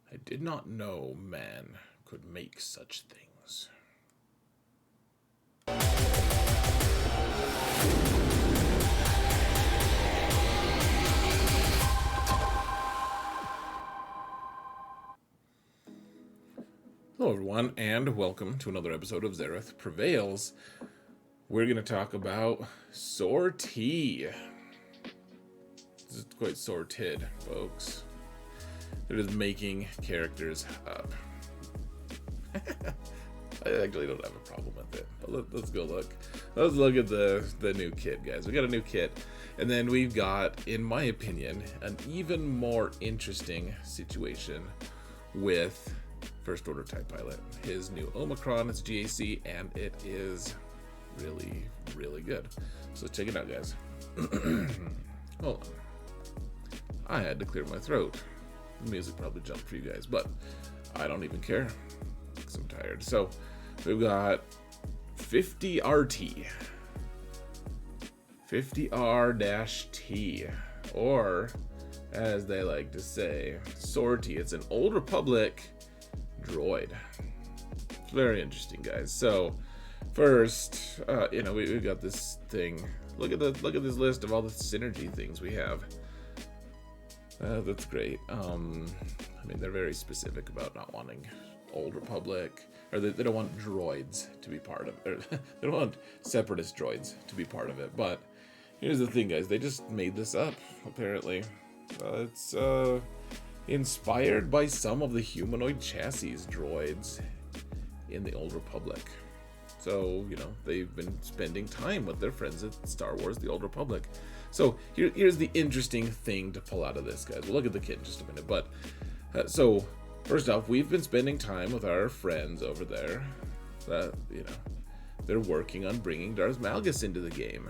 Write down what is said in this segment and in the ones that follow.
I did not know man could make such things. Hello, everyone, and welcome to another episode of Zareth Prevails. We're going to talk about sortie. This is quite sorted, folks. They're just making characters up. I actually don't have a problem with it. But let's go look. Let's look at the new kit, guys. We got a new kit. And then we've got, in my opinion, an even more interesting situation with First Order TIE Pilot. His new Omicron is GAC, and it is really, really good. So check it out, guys. Hold on. I had to clear my throat. The music probably jumped for you guys, but I don't even care because I'm tired. So we've got 50 RT, 50R-T, or as they like to say, sortie. It's an Old Republic droid. It's very interesting, guys. So first, we've got this thing. Look at this list of all the synergy things we have. That's great. I mean, they're very specific about not wanting Old Republic, or they don't want droids to be part of it. Or they don't want separatist droids to be part of it. But here's the thing, guys. They just made this up, apparently. It's inspired by some of the humanoid chassis droids in the Old Republic. So, they've been spending time with their friends at Star Wars, the Old Republic. So here's the interesting thing to pull out of this, guys. We'll look at the kit in just a minute. But so first off, we've been spending time with our friends over there. They're working on bringing Darth Malgus into the game.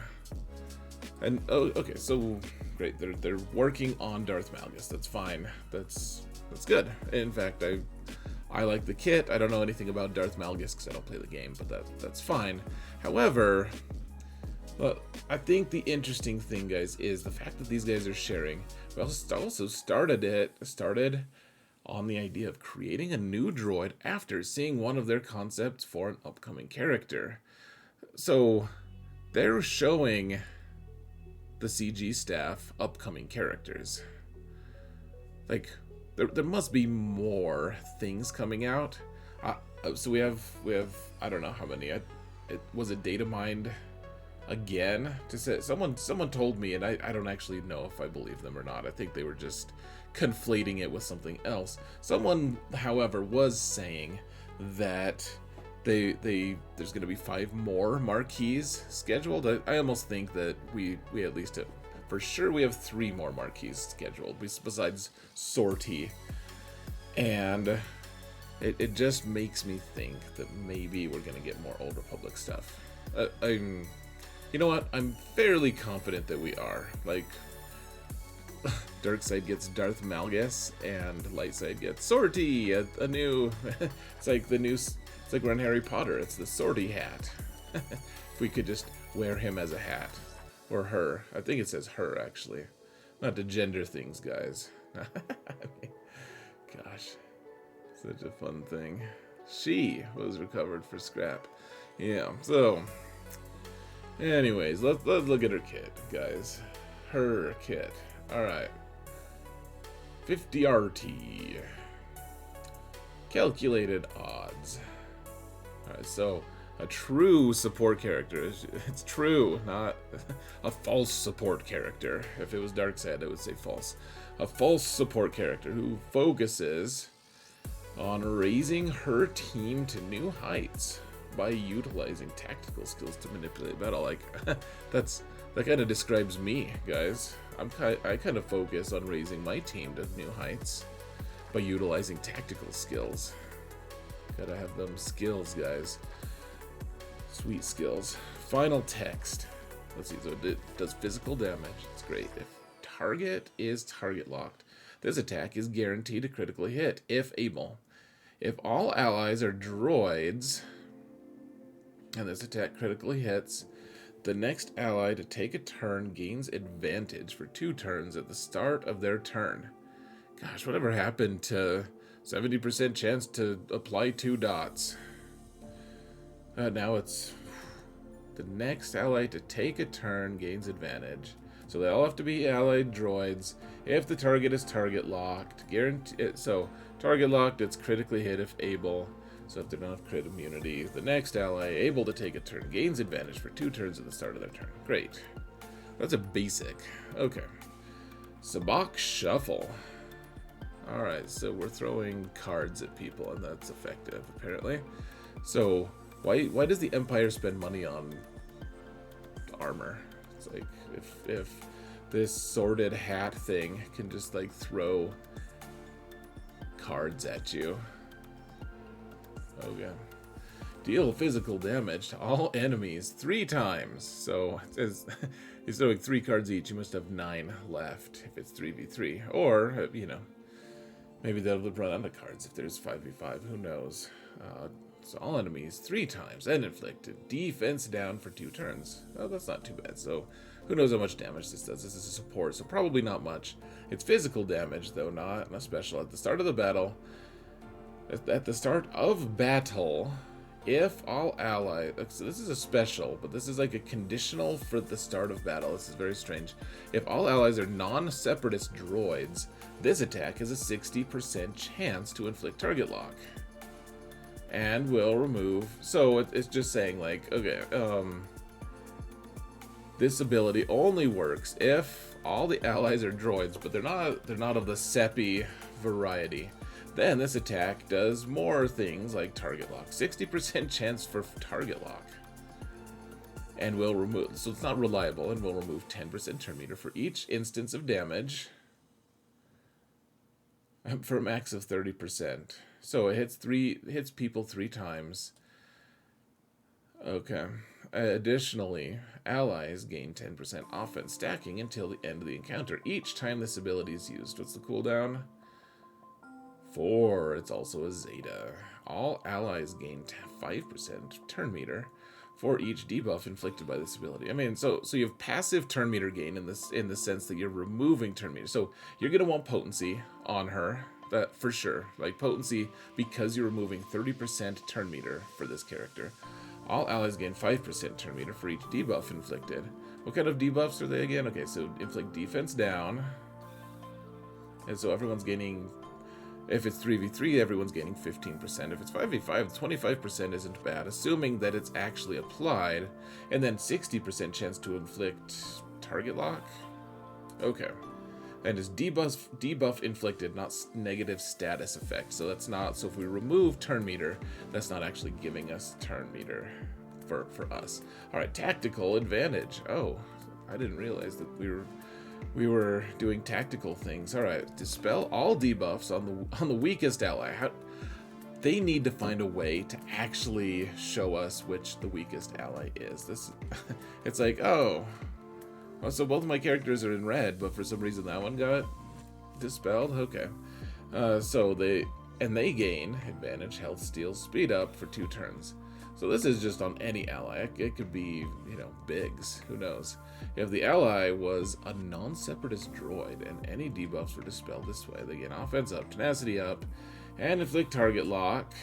And okay, so great. They're working on Darth Malgus. That's fine. That's good. In fact, I like the kit. I don't know anything about Darth Malgus because I don't play the game, but that's fine. However, I think the interesting thing, guys, is the fact that these guys are sharing. We also started on the idea of creating a new droid after seeing one of their concepts for an upcoming character. So they're showing the CG staff upcoming characters. Like, there must be more things coming out. So we have I don't know how many. Was it data mined again to say? Someone told me, and I don't actually know if I believe them or not. I think they were just conflating it with something else. Someone, however, was saying that there's going to be 5 more marquees scheduled. I almost think that we at least for sure we have 3 more marquees scheduled besides sortie, and it just makes me think that maybe we're going to get more Old Republic stuff. You know what? I'm fairly confident that we are. Like, dark side gets Darth Malgus, and light side gets sortie. A new, it's like we're in Harry Potter. It's the sortie hat. If we could just wear him as a hat, or her. I think it says her, actually. Not to gender things, guys. Gosh, such a fun thing. She was recovered for scrap. Yeah. So. Anyways, let's look at her kit, guys. Her kit. Alright. 50 RT. Calculated odds. Alright, so a true support character. It's true, not a false support character. If it was Darkseid, I would say false. A false support character who focuses on raising her team to new heights by utilizing tactical skills to manipulate battle. Like, that kind of describes me, guys. I kind of focus on raising my team to new heights by utilizing tactical skills. Gotta have them skills, guys. Sweet skills. Final text. Let's see. So it does physical damage. It's great. If target is target locked, this attack is guaranteed a critical hit if able. If all allies are droids, and this attack critically hits, the next ally to take a turn gains advantage for 2 turns at the start of their turn. Gosh, whatever happened to 70% chance to apply 2 dots. Now it's the next ally to take a turn gains advantage. So they all have to be allied droids. If the target is target locked, so target locked, it's critically hit if able. So if they don't have crit immunity, the next ally able to take a turn gains advantage for 2 turns at the start of their turn. Great. That's a basic. Okay. Sabak Shuffle. Alright, so we're throwing cards at people, and that's effective, apparently. So, why does the Empire spend money on armor? It's like, if this sorted hat thing can just, like, throw cards at you. Okay. Deal physical damage to all enemies 3 times. So, it says he's throwing 3 cards each. You must have 9 left if it's 3v3. Or, you know, maybe they'll run out of cards if there's 5v5. Who knows? So all enemies 3 times and inflicted defense down for 2 turns. Oh, that's not too bad. So who knows how much damage this does? This is a support, so probably not much. It's physical damage, though, not special. At the start of the battle, at the start of battle, if all allies... So this is a special, but this is like a conditional for the start of battle. This is very strange. If all allies are non-separatist droids, this attack has a 60% chance to inflict target lock. And will remove... So it's just saying, like, okay, this ability only works if all the allies are droids, but they're not of the SEPI variety. Then this attack does more things like target lock. 60% chance for target lock. And will remove... So it's not reliable, and will remove 10% turn meter for each instance of damage. For a max of 30%. So it hits people 3 times. Okay. Additionally, allies gain 10% offense stacking until the end of the encounter. Each time this ability is used. What's the cooldown? 4. It's also a Zeta. All allies gain 5% turn meter for each debuff inflicted by this ability. I mean, so you have passive turn meter gain in the sense that you're removing turn meter. So you're gonna want potency on her, that for sure. Like potency because you're removing 30% turn meter for this character. All allies gain 5% turn meter for each debuff inflicted. What kind of debuffs are they again? Okay, so inflict defense down, and so everyone's gaining. If it's 3v3, everyone's gaining 15%. If it's 5v5, 25% isn't bad, assuming that it's actually applied. And then 60% chance to inflict target lock. Okay. And it's debuff inflicted, not negative status effect. So that's not... So if we remove turn meter, that's not actually giving us turn meter for us. Alright, tactical advantage. Oh, I didn't realize that we were doing tactical things. All right, dispel all debuffs on the weakest ally. They need to find a way to actually show us which the weakest ally is. This, it's like, oh, well, so both of my characters are in red, but for some reason that one got dispelled. Okay, so they gain advantage, health, steal, speed up for 2 turns. So this is just on any ally. It could be, you know, Biggs. Who knows? If the ally was a non-separatist droid and any debuffs were dispelled this way, they gain offense up, tenacity up, and inflict target lock.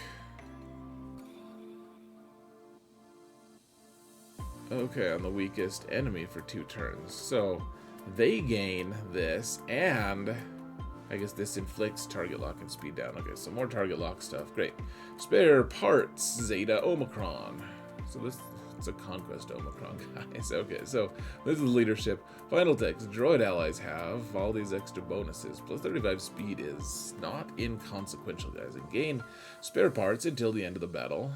Okay, on the weakest enemy for 2 turns. So they gain this, and I guess this inflicts target lock and speed down. Okay, so more target lock stuff. Great. Spare parts, Zeta Omicron. So this it's a conquest Omicron, guys. Okay, so this is leadership. Final text. Droid allies have all these extra bonuses. Plus 35 speed is not inconsequential, guys. And gain spare parts until the end of the battle.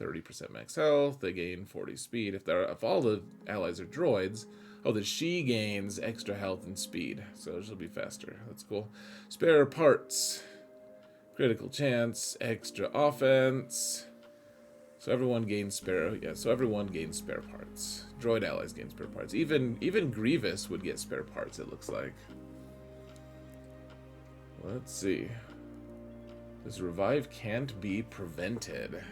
30% max health. They gain 40 speed. If all the allies are droids, oh, that she gains extra health and speed, so she'll be faster. That's cool. Spare parts. Critical chance. Extra offense. So everyone gains spare. Yeah, so everyone gains spare parts. Droid allies gain spare parts. Even Grievous would get spare parts, it looks like. Let's see. This revive can't be prevented.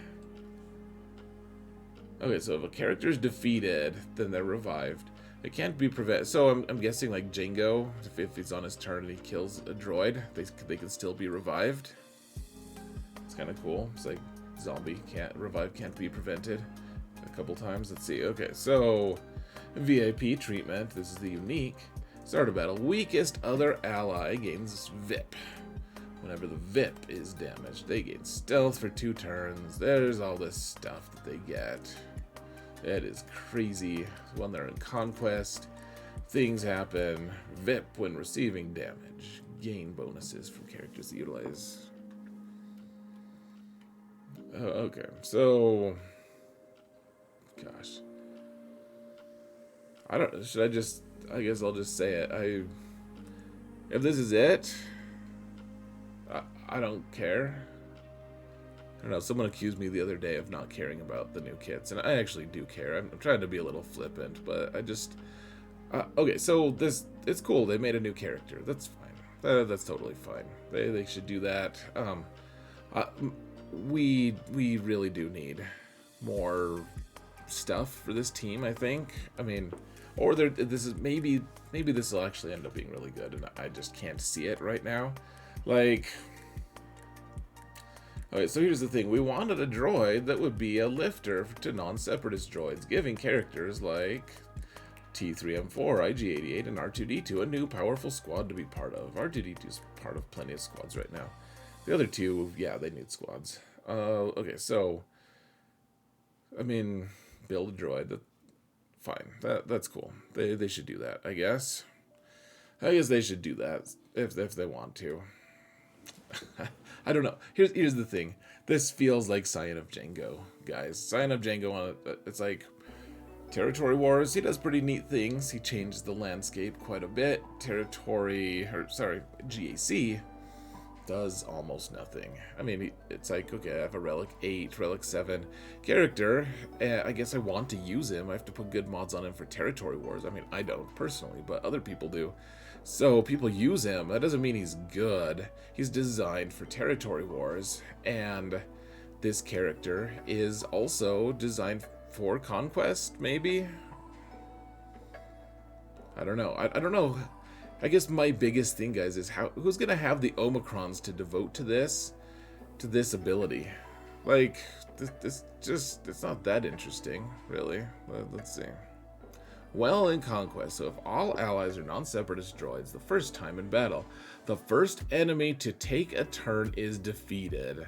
Okay, so if a character is defeated, then they're revived. It can't be prevented. So I'm guessing like Jango, if he's on his turn and he kills a droid, they can still be revived. kind of cool. It's like zombie revive can't be prevented a couple times. Let's see. Okay, so VIP treatment. This is the unique. Start a battle. Weakest other ally gains VIP. Whenever the VIP is damaged, they gain stealth for 2 turns. There's all this stuff that they get. That is crazy. When they're in conquest, things happen. VIP when receiving damage. Gain bonuses from characters that utilize. Okay, so gosh, I don't. Should I just? I guess I'll just say it. If this is it, I don't care. I don't know. Someone accused me the other day of not caring about the new kits, and I actually do care. I'm trying to be a little flippant, but I just. Okay, so it's cool. They made a new character. That's fine. That's totally fine. They should do that. We really do need more stuff for this team, I think. I mean, or this is maybe this will actually end up being really good, and I just can't see it right now. Like, okay, so here's the thing: we wanted a droid that would be a lifter to non-separatist droids, giving characters like T3M4, IG88, and R2D2 a new powerful squad to be part of. R2D2 is part of plenty of squads right now. The other two, yeah, they need squads. Okay, so I mean, build a droid. Fine, that's cool. They should do that, I guess. I guess they should do that if they want to. I don't know. Here's the thing. This feels like Scion of Django, guys. Scion of Django. It's like Territory Wars. He does pretty neat things. He changes the landscape quite a bit. GAC does almost nothing. I mean, it's like, okay, I have a Relic 8, Relic 7 character. I guess I want to use him. I have to put good mods on him for Territory Wars. I mean, I don't personally, but other people do. So people use him. That doesn't mean he's good. He's designed for Territory Wars, and this character is also designed for Conquest, maybe? I don't know. I don't know. I guess my biggest thing, guys, is who's gonna have the Omicrons to devote to this ability? Like, it's not that interesting, really. Let's see. Well, in Conquest, so if all allies are non-separatist droids the first time in battle, the first enemy to take a turn is defeated.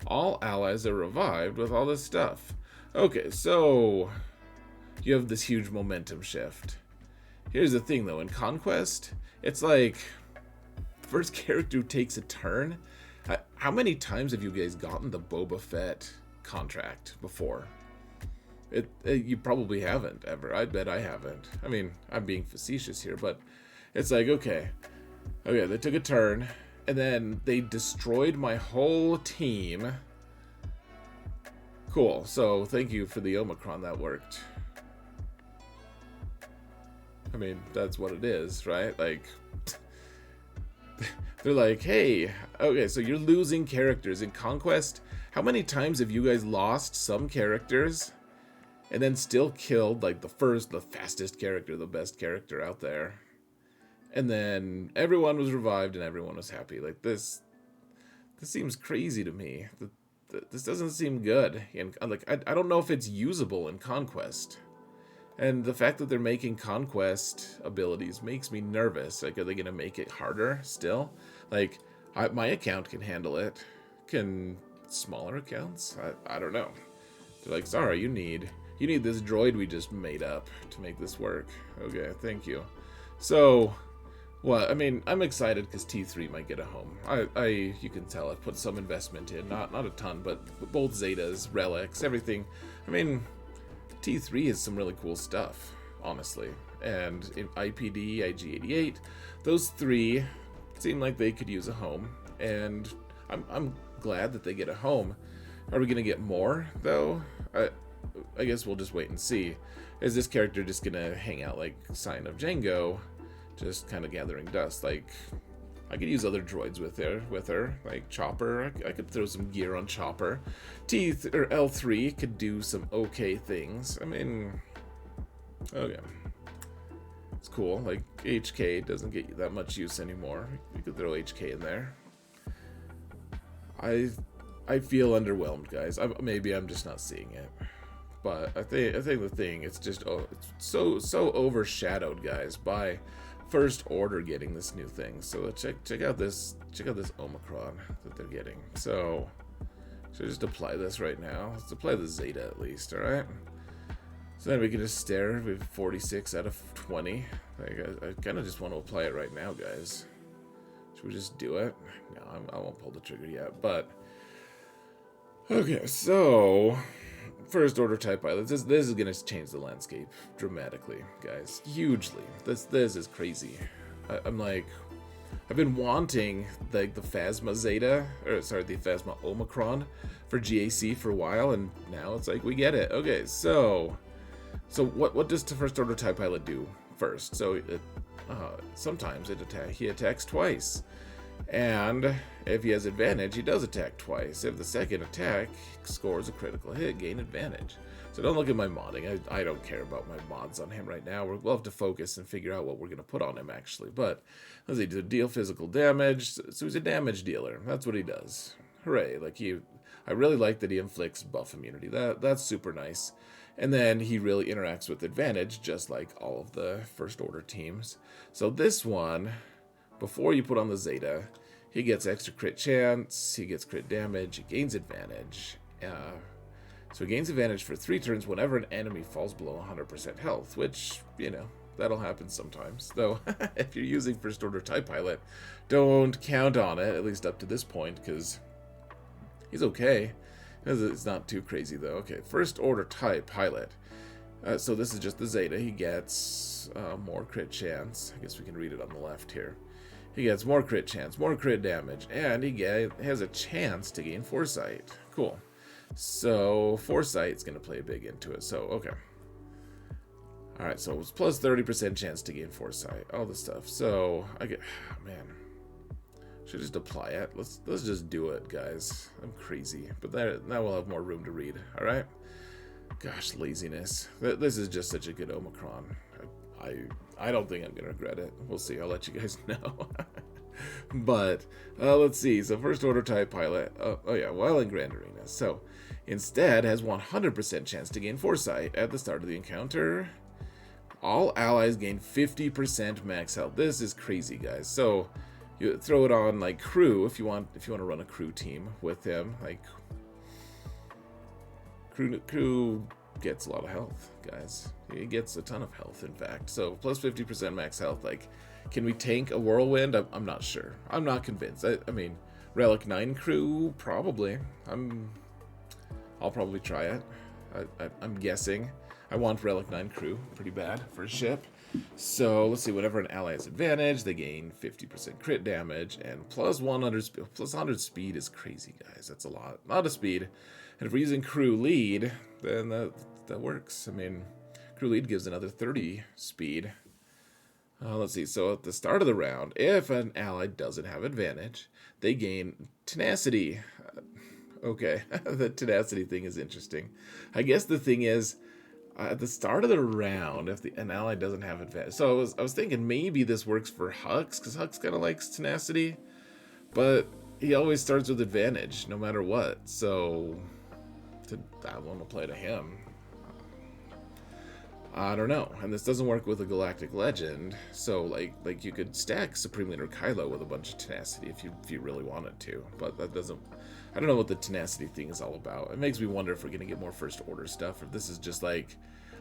All allies are revived with all this stuff. Okay, so you have this huge momentum shift. Here's the thing, though. In Conquest, it's like first character who takes a turn. How many times have you guys gotten the Boba Fett contract before? You probably haven't ever. I bet I haven't. I mean, I'm being facetious here, but it's like, okay, they took a turn, and then they destroyed my whole team. Cool. So thank you for the Omicron. That worked. I mean, that's what it is, right? Like, they're like, hey, okay, so you're losing characters in Conquest. How many times have you guys lost some characters and then still killed, like, the fastest character, the best character out there? And then everyone was revived and everyone was happy. Like, this seems crazy to me. This doesn't seem good. And, like, I don't know if it's usable in Conquest. And the fact that they're making Conquest abilities makes me nervous. Like, are they going to make it harder still? Like, my account can handle it. Can smaller accounts? I don't know. They're like, sorry, you need this droid we just made up to make this work. Okay, thank you. So, well, I mean, I'm excited because T3 might get a home. You can tell I've put some investment in. Not a ton, but both Zetas, Relics, everything. I mean, T3 is some really cool stuff, honestly. And in IPD, IG88, those three seem like they could use a home. And I'm glad that they get a home. Are we going to get more, though? I guess we'll just wait and see. Is this character just going to hang out like Scion of Django, just kind of gathering dust? Like, I could use other droids with her, like Chopper. I could throw some gear on Chopper. L3 could do some okay things. I mean, okay, it's cool. Like, HK doesn't get that much use anymore. You could throw HK in there. I feel underwhelmed, guys. Maybe I'm just not seeing it. But I think the thing, it's just it's so overshadowed, guys, by First Order getting this new thing. So check out this Omicron that they're getting. So should I just apply this right now? Let's apply the Zeta at least, all right? So then we can just stare. We have 46 out of 20. Like, I kind of just want to apply it right now, guys. Should we just do it? No, I won't pull the trigger yet, but okay. So First Order TIE pilots. This is gonna change the landscape dramatically, guys. Hugely. This is crazy. I'm like, I've been wanting like the Phasma Zeta, or sorry, the Phasma Omicron for GAC for a while, and now it's like we get it. Okay, so what does the First Order TIE pilot do first? So sometimes he attacks twice. And if he has advantage, he does attack twice. If the second attack scores a critical hit, gain advantage. So don't look at my modding. I don't care about my mods on him right now. We'll have to focus and figure out what we're going to put on him, actually. But let's see, to deal physical damage. So he's a damage dealer. That's what he does. Hooray. I really like that he inflicts buff immunity. That's super nice. And then he really interacts with advantage, just like all of the First Order teams. So this one, before you put on the Zeta, he gets extra crit chance, he gets crit damage, he gains advantage. So he gains advantage for 3 turns whenever an enemy falls below 100% health, which, that'll happen sometimes. Though, if you're using First Order TIE Pilot, don't count on it, at least up to this point, because he's okay. It's not too crazy, though. Okay, First Order TIE Pilot. So this is just the Zeta. He gets more crit chance. I guess we can read it on the left here. He gets more crit chance, more crit damage, and he has a chance to gain Foresight. Cool. So Foresight's going to play big into it. So, okay. Alright, so it's plus 30% chance to gain Foresight. All this stuff. So, man. Should just apply it. Let's just do it, guys. I'm crazy. But now we'll have more room to read. Alright? Gosh, laziness. This is just such a good Omicron. I don't think I'm going to regret it. We'll see. I'll let you guys know. But, let's see. So, First Order TIE Pilot. Oh yeah, while in Grand Arena. So, instead has 100% chance to gain Foresight at the start of the encounter. All allies gain 50% max health. This is crazy, guys. So, you throw it on like crew if you want to run a crew team with him. Like crew gets a lot of health, guys. He gets a ton of health, in fact. So plus 50% max health. Like, can we tank a whirlwind? I'm not sure. I'm not convinced. I mean, Relic 9 crew probably. I'll probably try it. I'm guessing. I want Relic 9 crew pretty bad for a ship. So let's see, whenever an ally has advantage, they gain 50% crit damage and plus 100 speed is crazy, guys. That's a lot of speed. And if we're using crew lead, then that works. I mean, crew lead gives another 30 speed. Let's see, so at the start of the round, if an ally doesn't have advantage, they gain tenacity. Okay, the tenacity thing is interesting. I guess the thing is, at the start of the round, if an ally doesn't have advantage, so I was thinking maybe this works for Hux, because Hux kind of likes tenacity, but he always starts with advantage, no matter what. So I want to play to him. I don't know, and this doesn't work with a Galactic Legend. So like you could stack Supreme Leader Kylo with a bunch of tenacity if you really wanted to, but that doesn't. I don't know what the tenacity thing is all about. It makes me wonder if we're going to get more First Order stuff, or if this is just like,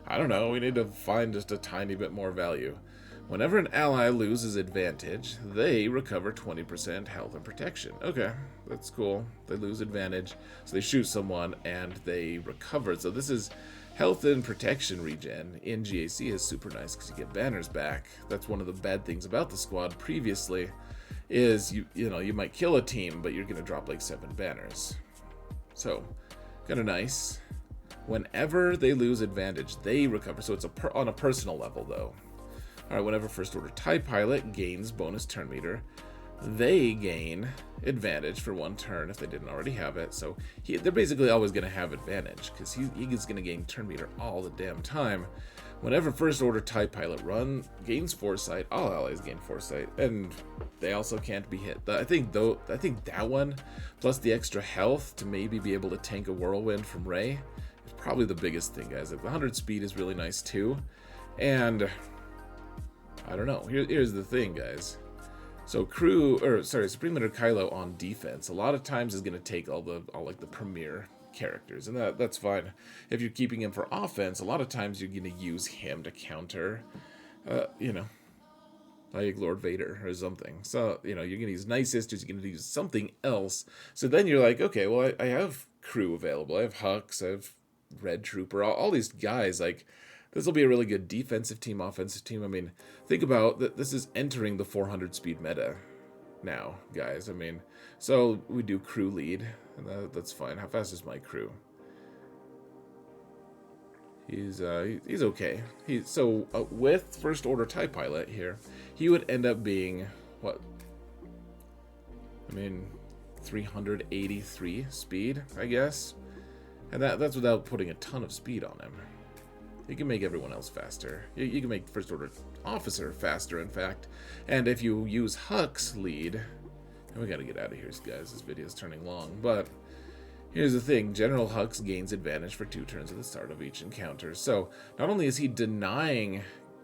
I don't know, we need to find just a tiny bit more value. Whenever an ally loses advantage, they recover 20% health and protection. Okay, that's cool. They lose advantage, so they shoot someone, and they recover. So this is health and protection regen in GAC is super nice, because you get banners back. That's one of the bad things about the squad previously, is you might kill a team, but you're going to drop like 7 banners. So, kind of nice. Whenever they lose advantage, they recover. So it's on a personal level, though. Alright, whenever First Order TIE Pilot gains bonus turn meter, they gain advantage for 1 turn if they didn't already have it. So they're basically always going to have advantage because he is going to gain turn meter all the damn time. Whenever First Order TIE Pilot gains Foresight, all allies gain Foresight, and they also can't be hit. I think that one, plus the extra health to maybe be able to tank a Whirlwind from Rey, is probably the biggest thing, guys. Like, the 100 speed is really nice too, and I don't know. Here's the thing, guys. So Supreme Leader Kylo on defense, a lot of times is going to take all like the premier characters, and that's fine. If you're keeping him for offense, a lot of times you're going to use him to counter, like Lord Vader or something. So, you're going to use Night Sisters, you're going to use something else. So then you're like, okay, well, I have crew available. I have Hux, I have Red Trooper, all these guys. Like, this will be a really good defensive team, offensive team. I mean, think about that. This is entering the 400 speed meta now, guys. I mean, so we do crew lead, and that's fine. How fast is my crew? He's okay. With First Order TIE Pilot here, he would end up being what? I mean, 383 speed, I guess, and that's without putting a ton of speed on him. You can make everyone else faster. You can make First Order Officer faster, in fact. And if you use Hux lead, and we gotta get out of here, guys. This video is turning long. But here's the thing: General Hux gains advantage for 2 turns at the start of each encounter. So not only is he denying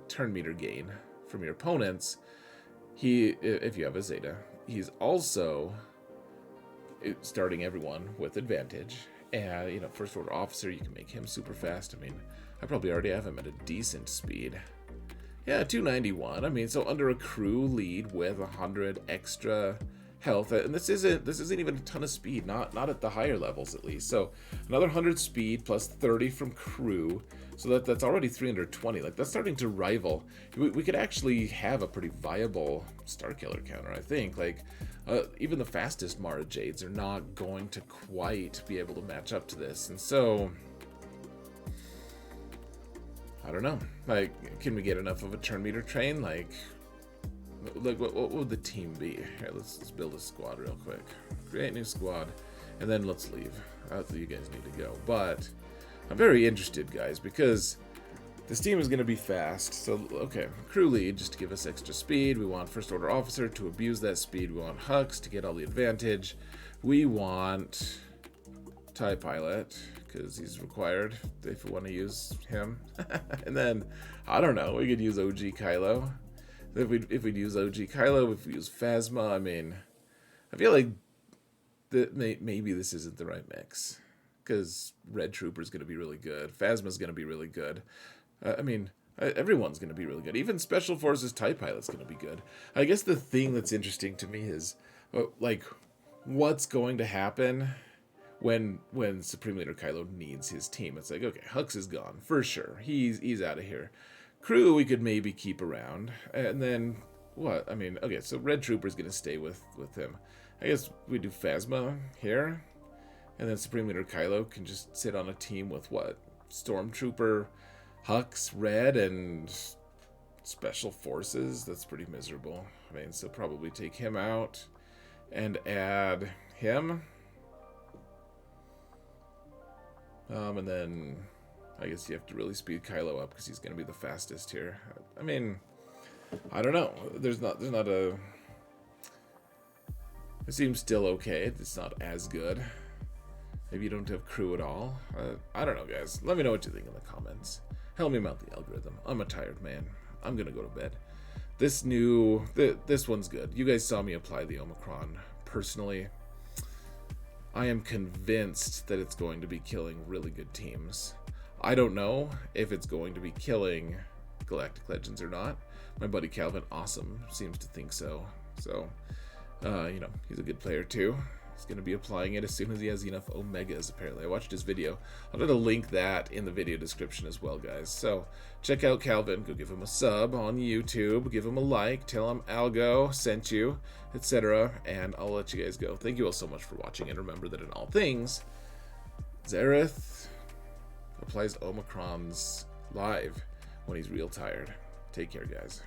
turn meter gain from your opponents, if you have a Zeta, he's also starting everyone with advantage. And First Order Officer, you can make him super fast. I mean, I probably already have him at a decent speed. Yeah, 291. I mean, so under a crew lead with 100 extra health, and this isn't even a ton of speed, not at the higher levels at least. So another 100 speed plus 30 from crew, so that's already 320. Like, that's starting to rival. We could actually have a pretty viable Starkiller counter, I think. Like, even the fastest Mara Jades are not going to quite be able to match up to this, and so I don't know. Like, can we get enough of a turn meter train? Like what would the team be? Here, let's build a squad real quick. Create new squad, and then let's leave. You guys need to go. But I'm very interested, guys, because this team is going to be fast. So, okay, crew lead, just to give us extra speed. We want First Order Officer to abuse that speed. We want Hux to get all the advantage. We want TIE Pilot, because he's required if we want to use him. And then, I don't know, we could use OG Kylo. If we'd use OG Kylo, if we use Phasma, I mean, I feel like maybe this isn't the right mix, because Red Trooper's going to be really good. Phasma's going to be really good. I mean, everyone's going to be really good. Even Special Forces TIE Pilot's going to be good. I guess the thing that's interesting to me is, like, what's going to happen when Supreme Leader Kylo needs his team. It's like, okay, Hux is gone for sure. He's out of here. Crew we could maybe keep around, and then what? I mean, okay, so Red Trooper's gonna stay with him. I guess we do Phasma here, and then Supreme Leader Kylo can just sit on a team with what? Stormtrooper, Hux, Red, and Special Forces. That's pretty miserable. I mean, so probably take him out and add him. And then I guess you have to really speed Kylo up because he's going to be the fastest here. I mean, I don't know. There's not a... It seems still okay. It's not as good. Maybe you don't have crew at all. I don't know, guys. Let me know what you think in the comments. Help me mount the algorithm. I'm a tired man. I'm going to go to bed. This one's good. You guys saw me apply the Omicron personally. I am convinced that it's going to be killing really good teams. I don't know if it's going to be killing Galactic Legends or not. My buddy Calvin Awesome seems to think so. So, he's a good player too. He's going to be applying it as soon as he has enough Omegas, apparently. I watched his video. I'm going to link that in the video description as well, guys. So, check out Calvin. Go give him a sub on YouTube. Give him a like. Tell him Algo sent you, etc. And I'll let you guys go. Thank you all so much for watching. And remember that in all things, Zareth applies Omicron's live when he's real tired. Take care, guys.